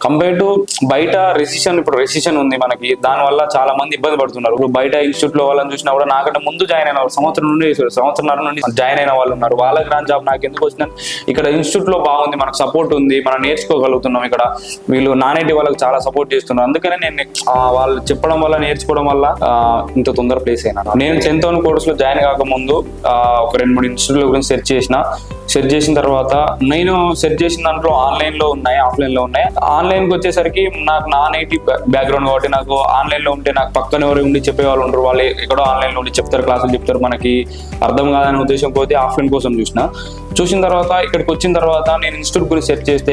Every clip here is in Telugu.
కంపేర్ టు బయట ఇప్పుడు రెసిషన్ ఉంది మనకి, దానివల్ల చాలా మంది ఇబ్బంది పడుతున్నారు. ఇప్పుడు బయట ఇన్స్టిట్యూట్ లో వాళ్ళని చూసినా కూడా నాకంటే ముందు జాయిన్ అయిన వాళ్ళు సంవత్సరం నుండి జాయిన్ అయిన వాళ్ళు ఉన్నారు. వాళ్ళకి రాని జాబ్ నాకు ఎందుకు వచ్చిందని, ఇక్కడ ఇన్స్టిట్యూట్ లో బాగుంది, మనకు సపోర్ట్ ఉంది, మనం నేర్చుకోగలుగుతున్నాం. ఇక్కడ వీళ్ళు నానేటి వాళ్ళకి చాలా సపోర్ట్ చేస్తున్నారు. అందుకనే నేను వాళ్ళు చెప్పడం వల్ల నేర్చుకోవడం వల్ల ఇంత తొందర ప్లేస్ అయినా. నేను 10th కోర్స్ లో జాయిన్ కాకముందు ఒక 2-3 ఇన్స్టిట్యూట్ల గురించి సెర్చ్ చేసిన తర్వాత నేను సెర్చ్ చేసిన దాంట్లో ఆన్లైన్ లో ఉన్నాయి, ఆఫ్లైన్ లో ఉన్నాయి. ఆన్లైన్ కి వచ్చేసరికి నాకు నాన్ ఐటీ బ్యాక్గ్రౌండ్ కాబట్టి నాకు ఆన్లైన్ లో ఉంటే నాకు పక్కన ఎవరు ఉండి చెప్పే వాళ్ళు ఉంటారు, వాళ్ళు ఎక్కడో ఆన్లైన్ లో ఉండి చెప్తారు, క్లాసులు చెప్తారు, మనకి అర్థం కాదనే ఉద్దేశం పోతే ఆఫ్లైన్ కోసం చూసిన తర్వాత ఇక్కడికి వచ్చిన తర్వాత నేను ఇన్స్టిట్యూట్ గురించి సెర్చ్ చేస్తే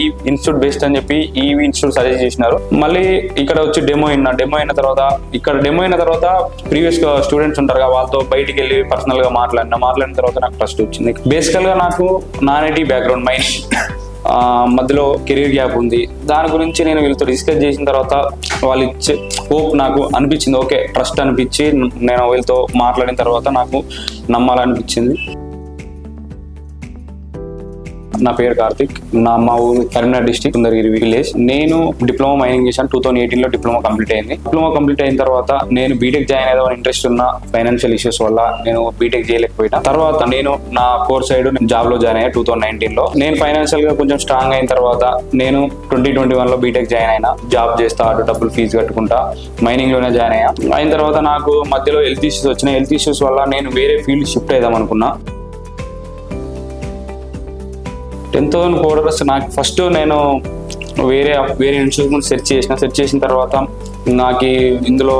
ఈ ఇన్స్టిట్యూట్ బెస్ట్ అని చెప్పి ఈ ఇన్స్టిట్యూట్ సజెస్ట్ చేసినారు. మళ్ళీ ఇక్కడ వచ్చి డెమో అయిన తర్వాత ప్రీవియస్ స్టూడెంట్స్ ఉంటారు వాళ్ళతో బయటికి వెళ్ళి పర్సనల్ గా మాట్లాడిన తర్వాత నాకు ట్రస్ట్ వచ్చింది. బేసికల్ గా నాకు నాన్ ఐటీ బ్యాక్గ్రౌండ్, మధ్యలో కెరీర్ గ్యాప్ ఉంది. దాని గురించి నేను వీళ్ళతో డిస్కస్ చేసిన తర్వాత వాళ్ళు ఇచ్చే హోప్ నాకు అనిపించింది, ఓకే ట్రస్ట్ అనిపించి నేను వీళ్ళతో మాట్లాడిన తర్వాత నాకు నమ్మాలనిపించింది. నా పేరు కార్తిక్, మా ఊరు కరీంనగర్ డిస్ట్రిక్ట్ సుందరగిరి విలేజ్. నేను డిప్లొమా మైనింగ్ చేశాను. 2018లో డిప్లొమా కంప్లీట్ అయింది. డిప్లొమా కంప్లీట్ అయిన తర్వాత నేను బీటెక్ జాయిన్ అయ్యేదని ఇంట్రెస్ట్ ఉన్న ఫైనాన్షియల్ ఇష్యూస్ వల్ల నేను బీటెక్ చేయలేకపోయినా. తర్వాత నేను నా కోర్ సైడ్ జాబ్ లో జాయిన్ అయ్యా 2019లో. నేను ఫైనాన్షియల్ గా కొంచెం స్ట్రాంగ్ అయిన తర్వాత నేను 2021లో బీటెక్ జాయిన్ అయినా. జాబ్ చేస్తా, అటు డబ్బులు ఫీజు కట్టుకుంటా మైనింగ్ లోనే జాయిన్ అయిన తర్వాత నాకు మధ్యలో హెల్త్ ఇష్యూస్ వచ్చినాయి. హెల్త్ ఇష్యూస్ వల్ల నేను వేరే ఫీల్డ్ షిఫ్ట్ అయిదాం అనుకున్నా. 10th కోర్స్ నాకు ఫస్ట్ నేను వేరే ఇన్స్టిట్యూట్ సెర్చ్ చేసిన తర్వాత నాకు ఇందులో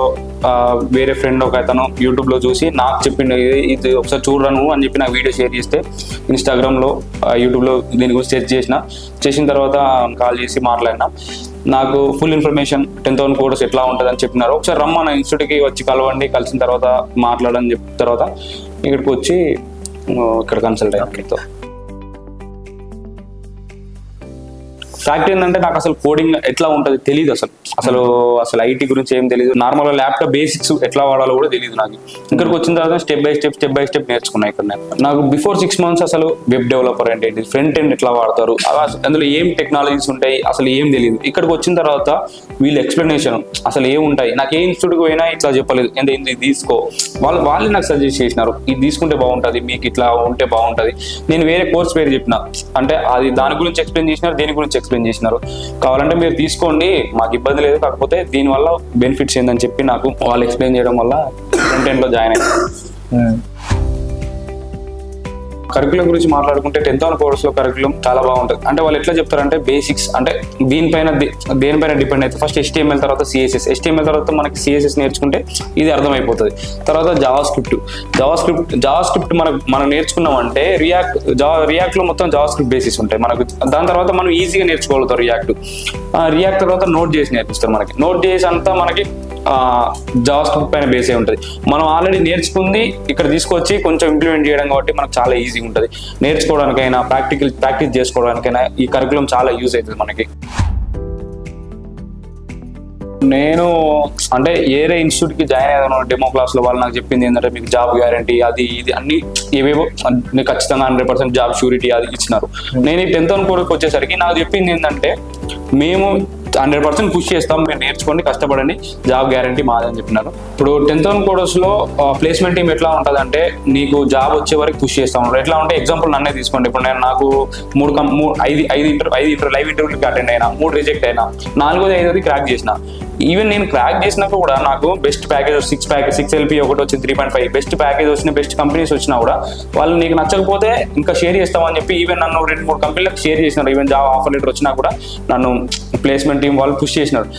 వేరే ఫ్రెండ్ ఒక అతను యూట్యూబ్లో చూసి నాకు చెప్పిండు, ఇది ఒకసారి చూడను అని చెప్పి నాకు వీడియో షేర్ చేస్తే ఇన్స్టాగ్రామ్లో యూట్యూబ్లో దీని గురించి సెర్చ్ చేసిన తర్వాత కాల్ చేసి మాట్లాడినా. నాకు ఫుల్ ఇన్ఫర్మేషన్ 10th కోర్స్ ఎట్లా ఉంటుంది అని చెప్పినారు. ఒకసారి రమ్మన్న ఇన్స్టిట్యూట్కి వచ్చి కలవండి, కలిసిన తర్వాత మాట్లాడని చెప్పిన తర్వాత ఇక్కడికి వచ్చి ఇక్కడ కన్సల్ట్ అయ్యాను. ఫ్యాక్ట్ ఏంటంటే నాకు అసలు కోడింగ్ ఎట్లా ఉంటుంది తెలియదు. అసలు ఐటీ గురించి ఏం తెలియదు. నార్మల్గా ల్యాప్టాప్ బేసిక్స్ ఎట్లా వాడాలో కూడా తెలియదు నాకు. ఇక్కడికి వచ్చిన తర్వాత స్టెప్ బై స్టెప్ నేర్చుకున్నా. ఇక్కడ నాకు బిఫోర్ 6 months అసలు వెబ్ డెవలపర్ అంటే ఏంటి, ఫ్రంట్ ఎండ్ ఎట్లా వాడతారు, అందులో ఏం టెక్నాలజీస్ ఉంటాయి అసలు ఏం తెలియదు. ఇక్కడికి వచ్చిన తర్వాత వీళ్ళ ఎక్స్ప్లెనేషన్ అసలు ఏముంటాయి, నాకు ఏ ఇన్స్టిట్యూట్కి పోయినా ఇట్లా చెప్పలేదు, ఇది తీసుకో, వాళ్ళు నాకు సజెస్ట్ చేసినారు, ఇది తీసుకుంటే బాగుంటుంది, మీకు ఇట్లా ఉంటే బాగుంటుంది. నేను వేరే కోర్స్ పేరు చెప్పిన, అంటే అది దాని గురించి ఎక్స్ప్లెయిన్ చేసినారు, దేని గురించి ఎక్స్ప్లెయిన్ చేసినారు. కావాలంటే మీరు తీసుకోండి, మాకు ఇబ్బంది లేదు, కాకపోతే దీనివల్ల బెనిఫిట్స్ ఏందని చెప్పి నాకు వాళ్ళు ఎక్స్ప్లెయిన్ చేయడం వల్ల ఫ్రంట్ ఎండ్ లో జాయిన్ అయ్యాను. కరికులం గురించి మాట్లాడుకుంటే 10th కోర్స్ లో కరికులం చాలా బాగుంటుంది. అంటే వాళ్ళు ఎట్లా చెప్తారంటే బేసిక్స్, అంటే దేనిపైన డిపెండ్ అయితే ఫస్ట్ HTML తర్వాత CSS, HTML తర్వాత మనకి CSS నేర్చుకుంటే ఇది అర్థమైపోతుంది. తర్వాత జావా స్క్రిప్ట్ మనం నేర్చుకున్నామంటే రియాక్ట్ లో మొత్తం జావా స్క్రిప్ట్ బేసిస్ ఉంటాయి మనకు. దాని తర్వాత మనం ఈజీగా నేర్చుకోగలుగుతాం రియాక్ట్ తర్వాత నోట్ చేసి నేర్పిస్తారు మనకి. నోట్ చేసి అంతా మనకి జావా స్క్రిప్ట్ పైన బేస్ అయి ఉంటుంది. మనం ఆల్రెడీ నేర్చుకుంది ఇక్కడ తీసుకొచ్చి కొంచెం ఇంప్లిమెంట్ చేయడం కాబట్టి మనకు చాలా ఈజీగా ఉంటుంది. నేర్చుకోవడానికైనా ప్రాక్టీస్ చేసుకోవడానికైనా ఈ కరికులం చాలా యూజ్ అవుతుంది మనకి. నేను అంటే ఏరే ఇన్స్టిట్యూట్ కి జాయిన్ అయ్యాను. డెమో క్లాస్ లో వాళ్ళు నాకు చెప్పింది ఏంటంటే మీకు జాబ్ గ్యారంటీ అది ఇది అన్ని ఏవేవో మీకు ఖచ్చితంగా 100% జాబ్ షూరిటీ అది ఇచ్చినారు. నేను ఈ 10th కోర్స్కి వచ్చేసరికి నాకు చెప్పింది ఏంటంటే మేము 100% పుష్ చేస్తాం, మీరు నేర్చుకోండి, కష్టపడండి, జాబ్ గ్యారంటీ మాదని చెప్పినారు. ఇప్పుడు 10th కోర్స్ లో ప్లేస్మెంట్ టీమ్ ఎట్లా ఉంటుంది అంటే నీకు జాబ్ వచ్చే వరకు పుష్ చేస్తా ఉన్నారు. ఎట్లా అంటే ఎగ్జాంపుల్ నన్నే తీసుకోండి. ఇప్పుడు నేను నాకు 5 లైవ్ ఇంటర్వ్యూకి అటెండ్ అయినా, 3 రిజెక్ట్ అయినా, 4వ 5వది క్రాక్ చేసిన. ఈవెన్ నేను క్రాక్ చేసినాక కూడా నాకు బెస్ట్ ప్యాకేజ్ 6 LP ఒకటి వచ్చింది, 3.5 బెస్ట్ ప్యాకేజ్ వచ్చిన, బెస్ట్ కంపెనీస్ వచ్చినా కూడా వాళ్ళు నీకు నచ్చకపోతే ఇంకా షేర్ చేస్తామని చెప్పి ఈవెన్ నన్ను 2-3 కంపెనీలకు షేర్ చేసినారు. ఈవెన్ జాబ్ ఆఫర్ లెటర్ వచ్చినా కూడా నన్ను ప్లేస్మెంట్ టీం వాళ్ళు పుష్ చేసినారు.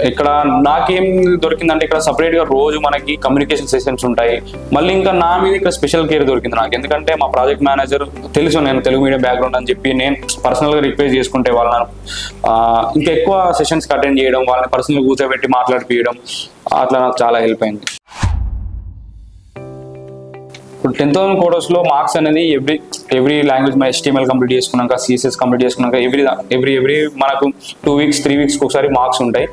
ఇక్కడ నాకేం దొరికిందంటే ఇక్కడ సపరేట్ గా రోజు మనకి కమ్యూనికేషన్ సెషన్స్ ఉంటాయి. మళ్ళీ ఇంకా నా మీద ఇక్కడ స్పెషల్ కేర్ దొరికింది నాకు. ఎందుకంటే మా ప్రాజెక్ట్ మేనేజర్ తెలుసు నేను తెలుగు మీడియం బ్యాక్గ్రౌండ్ అని చెప్పి నేను పర్సనల్ గా రిక్వెస్ట్ చేసుకుంటే వాళ్ళని ఇంకా ఎక్కువ సెషన్స్ అటెండ్ చేయడం, వాళ్ళని పర్సనల్ కూర్చోబెట్టి మాట్లాడిపియడం, అట్లా నాకు చాలా హెల్ప్ అయింది. ఇప్పుడు 10th కోర్స్ లో మార్క్స్ అనేది ఎవ్రీ లాంగ్వేజ్ మన HTML కంప్లీట్ చేసుకున్నాక, CSS కంప్లీట్ చేసుకున్నాక ఎవ్రీ మనకు 2 weeks 3 weeks ఒకసారి మార్క్స్ ఉంటాయి.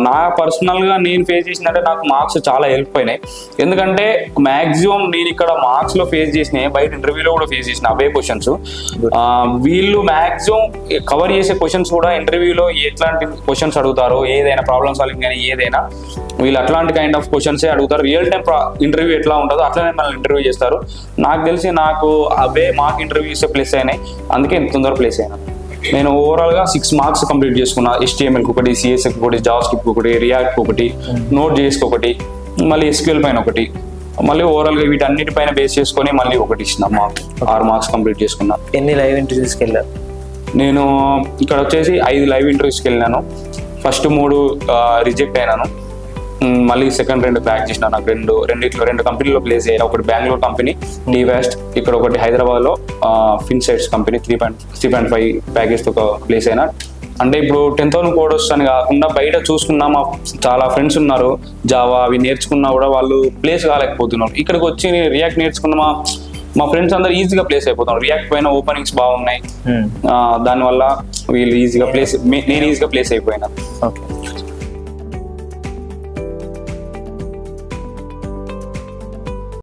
నా పర్సనల్గా నేను ఫేస్ చేసినట్టే నాకు మార్క్స్ చాలా హెల్ప్ అయినాయి. ఎందుకంటే మ్యాక్సిమం నేను ఇక్కడ మార్క్స్లో ఫేస్ చేసినాయి, బయట ఇంటర్వ్యూలో కూడా ఫేస్ చేసిన అవే క్వశ్చన్స్. వీళ్ళు మ్యాక్సిమం కవర్ చేసే క్వశ్చన్స్ కూడా ఇంటర్వ్యూలో ఎట్లాంటి క్వశ్చన్స్ అడుగుతారు, ఏదైనా ప్రాబ్లమ్ సాల్వింగ్ కానీ ఏదైనా వీళ్ళు అట్లాంటి కైండ్ ఆఫ్ క్వశ్చన్సే అడుగుతారు. రియల్ టైం ఇంటర్వ్యూ ఎట్లా ఉంటుందో అట్లనే మనల్ని ఇంటర్వ్యూ చేస్తారు. నాకు తెలిసి నాకు అవే మాక్ ఇంటర్వ్యూస్ ప్లేస్ అయినాయి, అందుకే ఇంత తొందరగా ప్లేస్ అయినా. నేను ఓవరాల్గా 6 మార్క్స్ కంప్లీట్ చేసుకున్నా. HTML ఒకటి, CSS ఒకటి, జావాస్క్రిప్ట్ ఒకటి, రియాక్ట్ ఒకటి, Node.js ఒకటి, మళ్ళీ SQL పైన ఒకటి, మళ్ళీ ఓవరాల్గా వీటన్నిటిపైన బేస్ చేసుకొని మళ్ళీ ఒకటి ఇచ్చిన మార్క్ 6 మార్క్స్ కంప్లీట్ చేసుకున్నా. ఎన్ని లైవ్ ఇంటర్వ్యూస్కి వెళ్ళారు? నేను ఇక్కడ వచ్చేసి 5 లైవ్ ఇంటర్వ్యూస్కి వెళ్ళినాను. ఫస్ట్ 3 రిజెక్ట్ అయినాను, మళ్ళీ సెకండ్ 2 క్రాక్ చేసిన. నాకు రెండు కంపెనీలో ప్లేస్ అయ్యాయి. ఒకటి బెంగళూరు కంపెనీ DVAST, ఇక్కడ ఒకటి హైదరాబాద్లో ఫిన్సైట్స్ కంపెనీ 3.5 ప్యాకేజ్తో ఒక ప్లేస్ అయినా. అంటే ఇప్పుడు 10,000 కోడర్స్ అని కాకుండా బయట చూసుకున్నా మా చాలా ఫ్రెండ్స్ ఉన్నారు జావా అవి నేర్చుకున్నా కూడా వాళ్ళు ప్లేస్ కాలేకపోతున్నారు. ఇక్కడికి వచ్చి రియాక్ట్ నేర్చుకున్న మా ఫ్రెండ్స్ అందరూ ఈజీగా ప్లేస్ అయిపోతున్నారు. రియాక్ట్ పైన ఓపెనింగ్స్ బాగున్నాయి, దానివల్ల వీళ్ళు ఈజీగా నేను ఈజీగా ప్లేస్ అయిపోయినా. ఓకే.